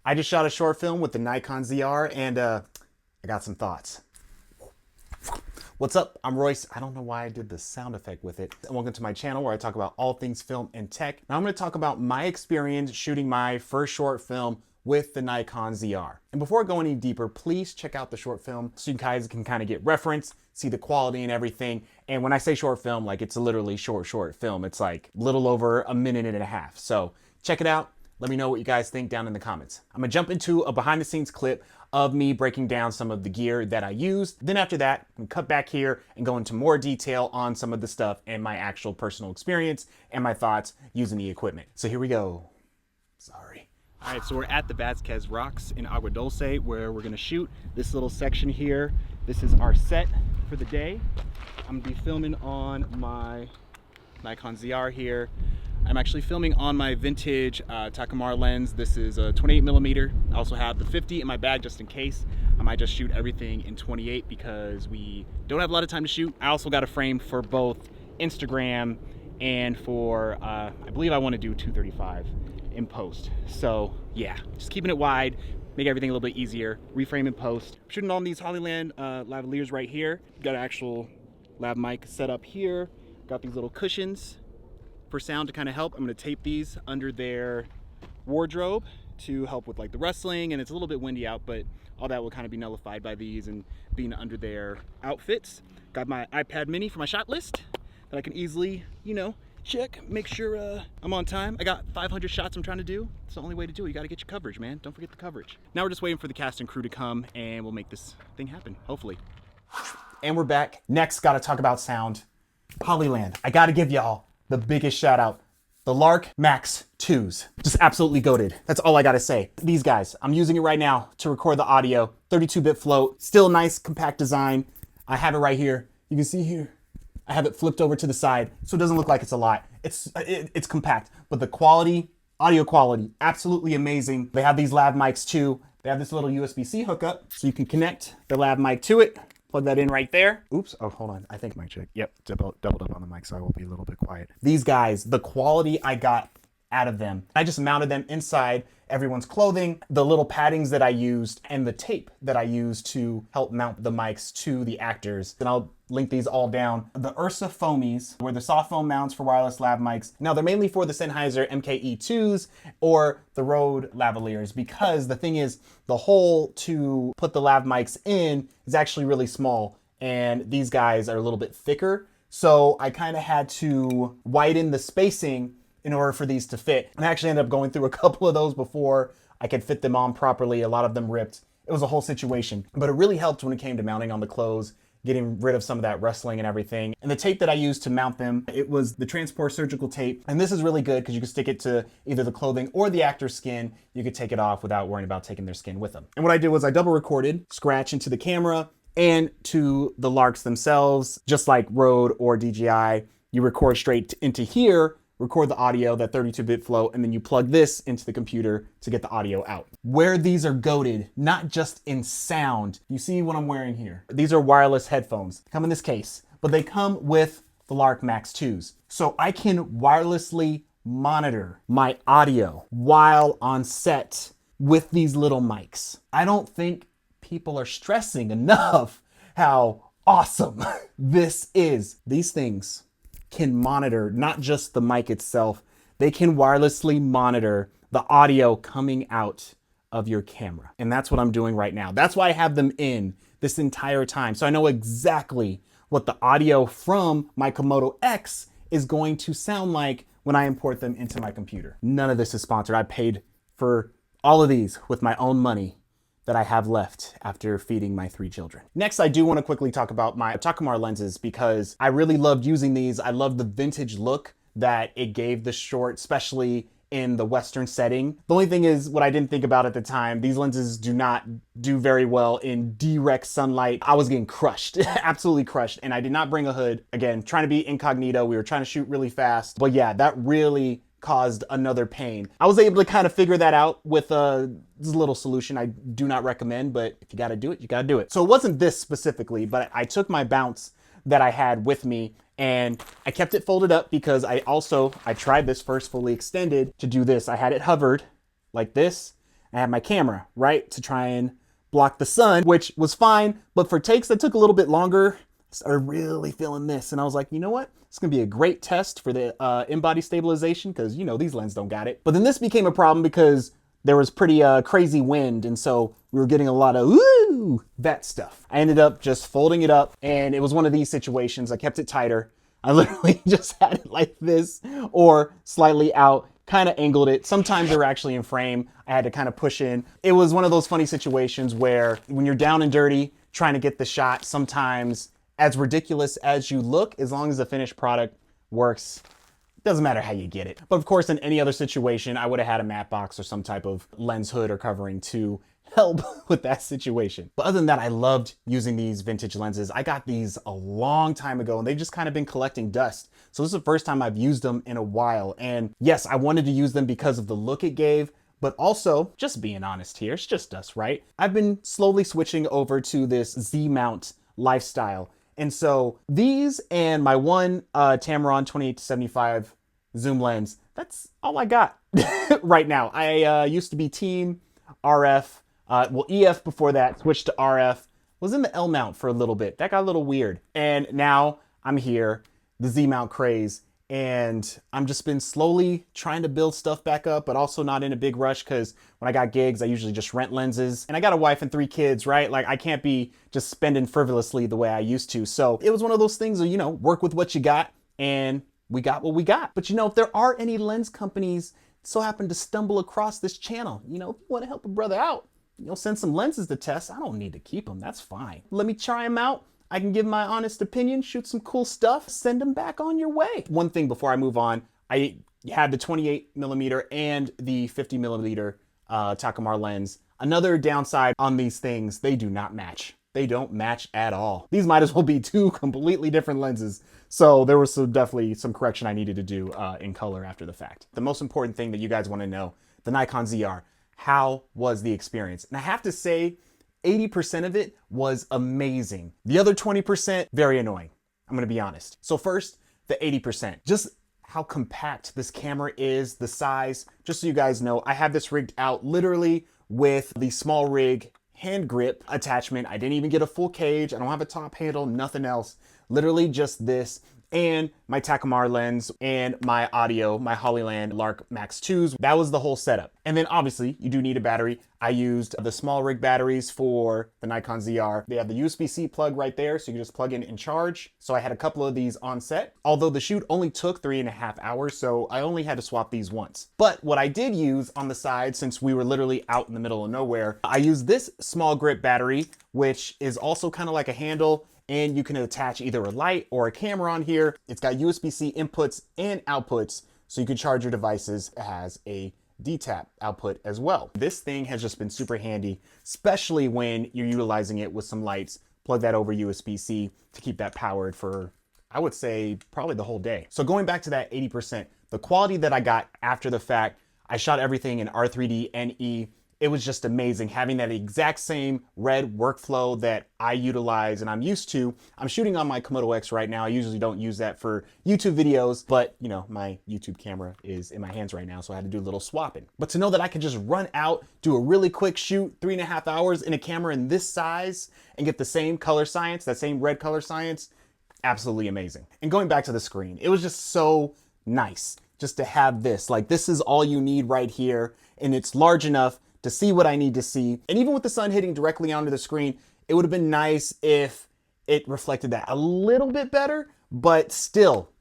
I just shot a short film with the Nikon ZR and I got some thoughts. What's up? I'm Royce. I don't know why I did the sound effect with it. And welcome to my channel where I talk about all things film and tech. Now I'm going to talk about my experience shooting my first short film with the Nikon ZR. And before I go any deeper, please check out the short film so you guys can kind of get reference, see the quality and everything. And when I say short film, like it's a literally short film. It's like a little over a minute and a half. So check it out. Let me know what you guys think down in the comments. I'm gonna jump into a behind the scenes clip of me breaking down some of the gear that I used. Then after that, I'm gonna cut back here and go into more detail on some of the stuff and my actual personal experience and my thoughts using the equipment. So here we go. Sorry. All right, so we're at the Vasquez Rocks in Agua Dulce where we're gonna shoot this little section here. This is our set for the day. I'm gonna be filming on my Nikon ZR here. I'm actually filming on my vintage Takumar lens. This is a 28mm. I also have the 50 in my bag just in case. I might just shoot everything in 28 because we don't have a lot of time to shoot. I also got a frame for both Instagram and for, I believe I want to do 235 in post. So yeah, just keeping it wide, make everything a little bit easier, reframe in post. I'm shooting on these Hollyland lavaliers right here. Got an actual lav mic set up here. Got these little cushions for sound to kind of help. I'm going to tape these under their wardrobe to help with like the rustling, and it's a little bit windy out, but all that will kind of be nullified by these and being under their outfits. Got my iPad mini for my shot list that I can easily, you know, check, make sure I'm on time. I got 500 shots I'm trying to do. It's the only way to do it. You got to get your coverage, man. Don't forget the coverage. Now we're just waiting for the cast and crew to come and we'll make this thing happen, hopefully. And we're back. Next, got to talk about sound. Hollyland. I got to give y'all the biggest shout out. The Lark Max 2s. Just absolutely goated. That's all I gotta say. These guys, I'm using it right now to record the audio. 32-bit float, still nice compact design. I have it right here. You can see here, I have it flipped over to the side so it doesn't look like it's a lot. It's compact, but the quality, audio quality, absolutely amazing. They have these lav mics too. They have this little USB-C hookup so you can connect the lav mic to it. Plug that in right there. Oops, oh, hold on. I think mic check. Yep, doubled up on the mic, so I will be a little bit quiet. These guys, the quality I got out of them. I just mounted them inside everyone's clothing, the little paddings that I used, and the tape that I used to help mount the mics to the actors. And I'll link these all down. The Ursa Foamies were the soft foam mounts for wireless lav mics. Now they're mainly for the Sennheiser MKE2s or the Rode lavaliers, because the thing is, the hole to put the lav mics in is actually really small, and these guys are a little bit thicker. So I kind of had to widen the spacing in order for these to fit. And I actually ended up going through a couple of those before I could fit them on properly. A lot of them ripped. It was a whole situation, but it really helped when it came to mounting on the clothes, getting rid of some of that rustling and everything. And the tape that I used to mount them, it was the Transport surgical tape. And this is really good because you can stick it to either the clothing or the actor's skin. You could take it off without worrying about taking their skin with them. And what I did was I double recorded, scratch into the camera and to the Larks themselves, just like Rode or DJI. You record straight into here, record the audio, that 32-bit flow, and then you plug this into the computer to get the audio out. Where these are goated, not just in sound. You see what I'm wearing here. These are wireless headphones. Come in this case, but they come with the Lark Max 2s. So I can wirelessly monitor my audio while on set with these little mics. I don't think people are stressing enough how awesome this is. These things can monitor not just the mic itself, they can wirelessly monitor the audio coming out of your camera. And that's what I'm doing right now. That's why I have them in this entire time. So I know exactly what the audio from my Komodo X is going to sound like when I import them into my computer. None of this is sponsored. I paid for all of these with my own money that I have left after feeding my 3 children. Next, I do want to quickly talk about my Takumar lenses because I really loved using these. I love the vintage look that it gave the short, especially in the Western setting. The only thing is, what I didn't think about at the time, these lenses do not do very well in direct sunlight. I was getting crushed, absolutely crushed, and I did not bring a hood. Again, trying to be incognito. We were trying to shoot really fast, but yeah, that really caused another pain. I was able to kind of figure that out with a little solution I do not recommend, but if you got to do it, you got to do it. So it wasn't this specifically, but I took my bounce that I had with me and I kept it folded up because I tried this first fully extended to do this. I had it hovered like this. I had my camera, right, to try and block the sun, which was fine. But for takes that took a little bit longer, I started really feeling this. And I was like, you know what? It's gonna be a great test for the in-body stabilization because, you know, these lenses don't got it. But then this became a problem because there was pretty crazy wind. And so we were getting a lot of, ooh, that stuff. I ended up just folding it up, and it was one of these situations. I kept it tighter. I literally just had it like this or slightly out, kind of angled it. Sometimes they were actually in frame. I had to kind of push in. It was one of those funny situations where when you're down and dirty trying to get the shot, sometimes as ridiculous as you look, as long as the finished product works, it doesn't matter how you get it. But of course, in any other situation, I would have had a matte box or some type of lens hood or covering to help with that situation. But other than that, I loved using these vintage lenses. I got these a long time ago and they've just kind of been collecting dust. So this is the first time I've used them in a while. And yes, I wanted to use them because of the look it gave, but also, just being honest here, it's just us, right? I've been slowly switching over to this Z mount lifestyle. And so these and my one Tamron 28-75 zoom lens, that's all I got right now. I used to be team RF, well, EF before that, switched to RF, was in the L mount for a little bit. That got a little weird. And now I'm here, the Z mount craze, and I'm just been slowly trying to build stuff back up, but also not in a big rush because when I got gigs, I usually just rent lenses. And I got a wife and 3 kids, right? Like I can't be just spending frivolously the way I used to. So it was one of those things of, you know, work with what you got, and we got what we got. But you know, if there are any lens companies so happen to stumble across this channel, you know, if you want to help a brother out, you know, send some lenses to test. I don't need to keep them. That's fine. Let me try them out. I can give my honest opinion, shoot some cool stuff, send them back on your way. One thing before I move on, I had the 28mm and the 50mm Takumar lens. Another downside on these things, they do not match. They don't match at all. These might as well be 2 completely different lenses. So there was definitely some correction I needed to do in color after the fact. The most important thing that you guys want to know, the Nikon ZR. How was the experience? And I have to say, 80% of it was amazing. The other 20%, very annoying. I'm gonna be honest. So first, the 80%. Just how compact this camera is, the size. Just so you guys know, I have this rigged out literally with the small rig hand grip attachment. I didn't even get a full cage. I don't have a top handle, nothing else. Literally just this and my Takumar lens and my audio, my Hollyland Lark Max 2s. That was the whole setup. And then obviously you do need a battery. I used the small rig batteries for the Nikon ZR. They have the USB-C plug right there, so you can just plug in and charge. So I had a couple of these on set, although the shoot only took 3.5 hours, so I only had to swap these once. But what I did use on the side, since we were literally out in the middle of nowhere, I used this small grip battery, which is also kind of like a handle, and you can attach either a light or a camera on here. It's got USB-C inputs and outputs, so you can charge your devices. It has a D-tap output as well. This thing has just been super handy, especially when you're utilizing it with some lights. Plug that over USB-C to keep that powered for, I would say, probably the whole day. So going back to that 80%, the quality that I got after the fact, I shot everything in R3D NE. It was just amazing having that exact same red workflow that I utilize and I'm used to. I'm shooting on my Komodo X right now. I usually don't use that for YouTube videos, but you know, my YouTube camera is in my hands right now, so I had to do a little swapping. But to know that I could just run out, do a really quick shoot, 3.5 hours in a camera in this size and get the same color science, that same red color science, absolutely amazing. And going back to the screen, it was just so nice just to have this. Like, this is all you need right here, and it's large enough to see what I need to see. And even with the sun hitting directly onto the screen, it would have been nice if it reflected that a little bit better, but still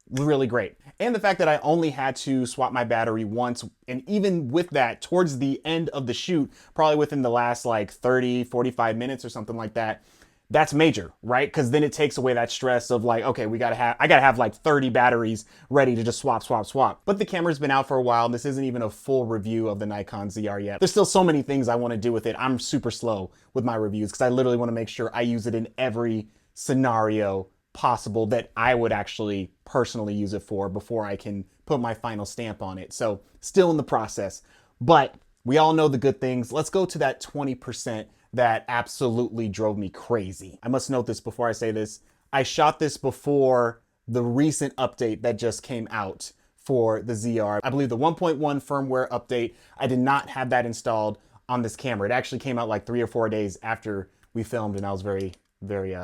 really great. And the fact that I only had to swap my battery once, and even with that, towards the end of the shoot, probably within the last like 30, 45 minutes or something like that, that's major, right? Because then it takes away that stress of like, okay, I gotta have like 30 batteries ready to just swap. But the camera's been out for a while. This isn't even a full review of the Nikon ZR yet. There's still so many things I want to do with it. I'm super slow with my reviews because I literally want to make sure I use it in every scenario possible that I would actually personally use it for before I can put my final stamp on it. So still in the process, but we all know the good things. Let's go to that 20% that absolutely drove me crazy. I must note this before I say this. I shot this before the recent update that just came out for the ZR. I believe the 1.1 firmware update. I did not have that installed on this camera. It actually came out like 3 or 4 days after we filmed, and I was very, very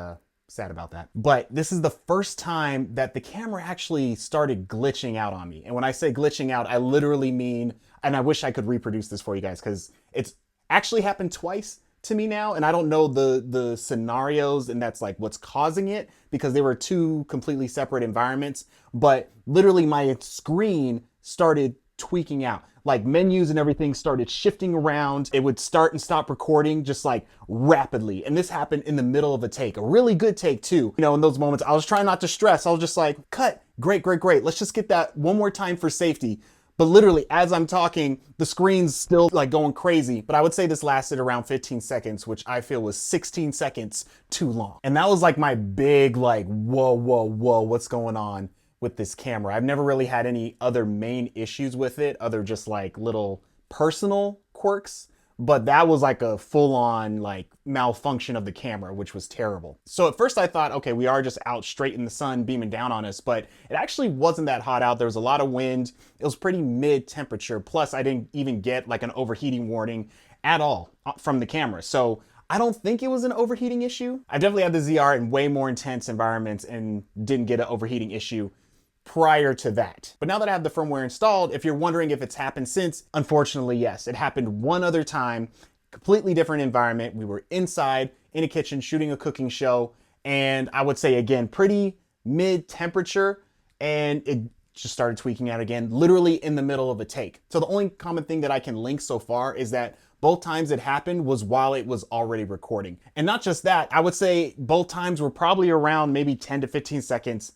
sad about that. But this is the first time that the camera actually started glitching out on me. And when I say glitching out, I literally mean, and I wish I could reproduce this for you guys because it's actually happened twice to me now, and I don't know the scenarios, and that's like what's causing it, because they were two completely separate environments. But literally my screen started tweaking out. Like menus and everything started shifting around. It would start and stop recording just like rapidly. And this happened in the middle of a take, a really good take too. You know, in those moments, I was trying not to stress. I was just like, cut, great, great, great. Let's just get that one more time for safety. But literally, as I'm talking, the screen's still like going crazy. But I would say this lasted around 15 seconds, which I feel was 16 seconds too long. And that was like my big like, whoa, whoa, whoa, what's going on with this camera? I've never really had any other main issues with it, other just like little personal quirks. But that was like a full-on like malfunction of the camera, which was terrible. So at first I thought, okay, we are just out straight in the sun beaming down on us, but it actually wasn't that hot out. There was a lot of wind. It was pretty mid temperature. Plus I didn't even get like an overheating warning at all from the camera. So I don't think it was an overheating issue. I definitely had the ZR in way more intense environments and didn't get an overheating issue prior to that. But now that I have the firmware installed, if you're wondering if it's happened since, unfortunately, yes. It happened one other time, completely different environment. We were inside in a kitchen shooting a cooking show, and I would say again, pretty mid temperature, and it just started tweaking out again, literally in the middle of a take. So the only common thing that I can link so far is that both times it happened was while it was already recording. And not just that, I would say both times were probably around maybe 10 to 15 seconds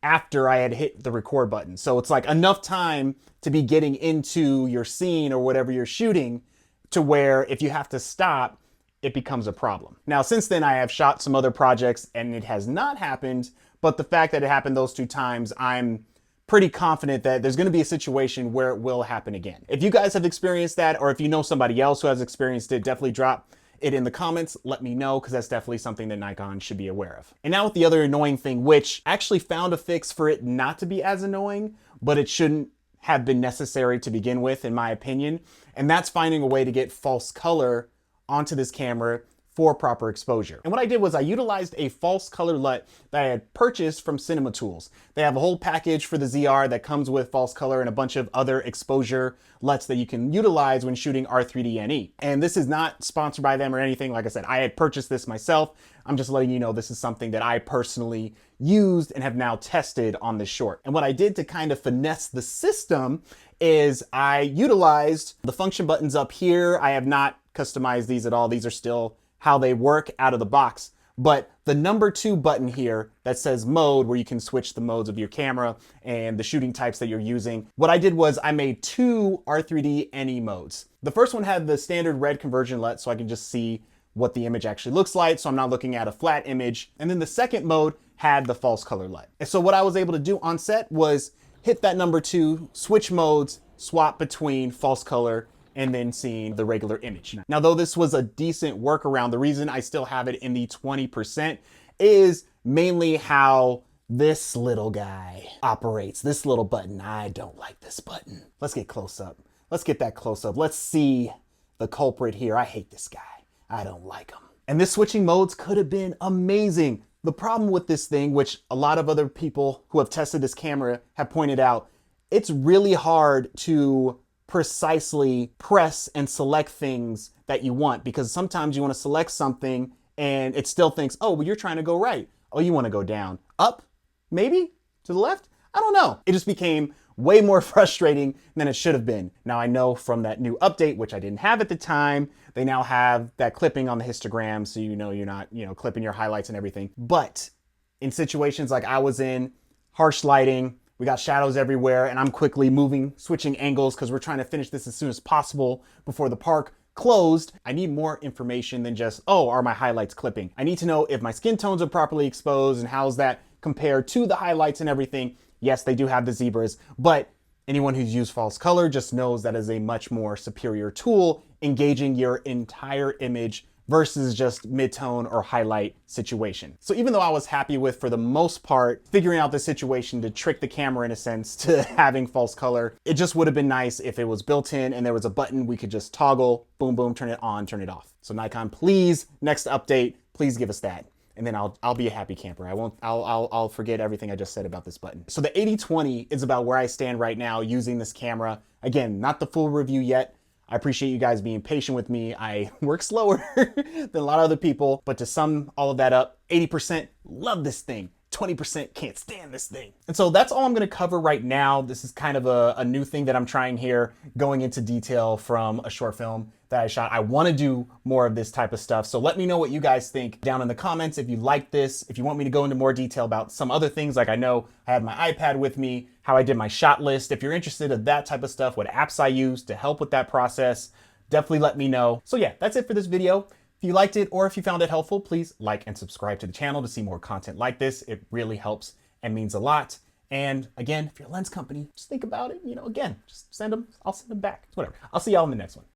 after I had hit the record button. So it's like enough time to be getting into your scene or whatever you're shooting to where if you have to stop, it becomes a problem. Now, since then I have shot some other projects and it has not happened, but the fact that it happened those 2 times, I'm pretty confident that there's gonna be a situation where it will happen again. If you guys have experienced that, or if you know somebody else who has experienced it, definitely drop it in the comments, let me know, because that's definitely something that Nikon should be aware of. And now with the other annoying thing, which I actually found a fix for it not to be as annoying, but it shouldn't have been necessary to begin with, in my opinion. And that's finding a way to get false color onto this camera for proper exposure. And what I did was I utilized a false color LUT that I had purchased from Cinema Tools. They have a whole package for the ZR that comes with false color and a bunch of other exposure LUTs that you can utilize when shooting R3D NE. And this is not sponsored by them or anything. Like I said, I had purchased this myself. I'm just letting you know this is something that I personally used and have now tested on this short. And what I did to kind of finesse the system is I utilized the function buttons up here. I have not customized these at all. These are still how they work out of the box. But the number 2 button here that says mode, where you can switch the modes of your camera and the shooting types that you're using. What I did was I made 2 R3D NE modes. The first one had the standard red conversion LUT, so I can just see what the image actually looks like, so I'm not looking at a flat image. And then the second mode had the false color LUT. And so what I was able to do on set was hit that number 2, switch modes, swap between false color and then seeing the regular image. Now, though this was a decent workaround, the reason I still have it in the 20% is mainly how this little guy operates. This little button, I don't like this button. Let's get close up. Let's get that close up. Let's see the culprit here. I hate this guy. I don't like him. And this switching modes could have been amazing. The problem with this thing, which a lot of other people who have tested this camera have pointed out, it's really hard to precisely press and select things that you want, because sometimes you want to select something and it still thinks, oh, well, you're trying to go right. Oh, you want to go down, up, maybe to the left. I don't know. It just became way more frustrating than it should have been. Now I know from that new update, which I didn't have at the time, they now have that clipping on the histogram. So, you know, you're not, clipping your highlights and everything. But in situations like I was in, harsh lighting, we got shadows everywhere, and I'm quickly switching angles because we're trying to finish this as soon as possible before the park closed. I need more information than just, oh, are my highlights clipping? I need to know if my skin tones are properly exposed and how's that compared to the highlights and everything. Yes, they do have the zebras, but anyone who's used false color just knows that is a much more superior tool, engaging your entire image versus just mid-tone or highlight situation. So even though I was happy with, for the most part, figuring out the situation to trick the camera in a sense to having false color, it just would have been nice if it was built in and there was a button we could just toggle, boom, boom, turn it on, turn it off. So Nikon, please, next update, please give us that. And then I'll be a happy camper. I'll forget everything I just said about this button. So the 80-20 is about where I stand right now using this camera. Again, not the full review yet. I appreciate you guys being patient with me. I work slower than a lot of other people, but to sum all of that up, 80% love this thing. 20% can't stand this thing. And so that's all I'm gonna cover right now. This is kind of a new thing that I'm trying here, going into detail from a short film that I shot. I wanna do more of this type of stuff. So let me know what you guys think down in the comments. If you like this, if you want me to go into more detail about some other things, like I know I have my iPad with me, how I did my shot list. If you're interested in that type of stuff, what apps I use to help with that process, definitely let me know. So yeah, that's it for this video. If you liked it or if you found it helpful, please like and subscribe to the channel to see more content like this. It really helps and means a lot. And again, if you're a lens company, just think about it. You know, again, just send them. I'll send them back. Whatever. I'll see y'all in the next one.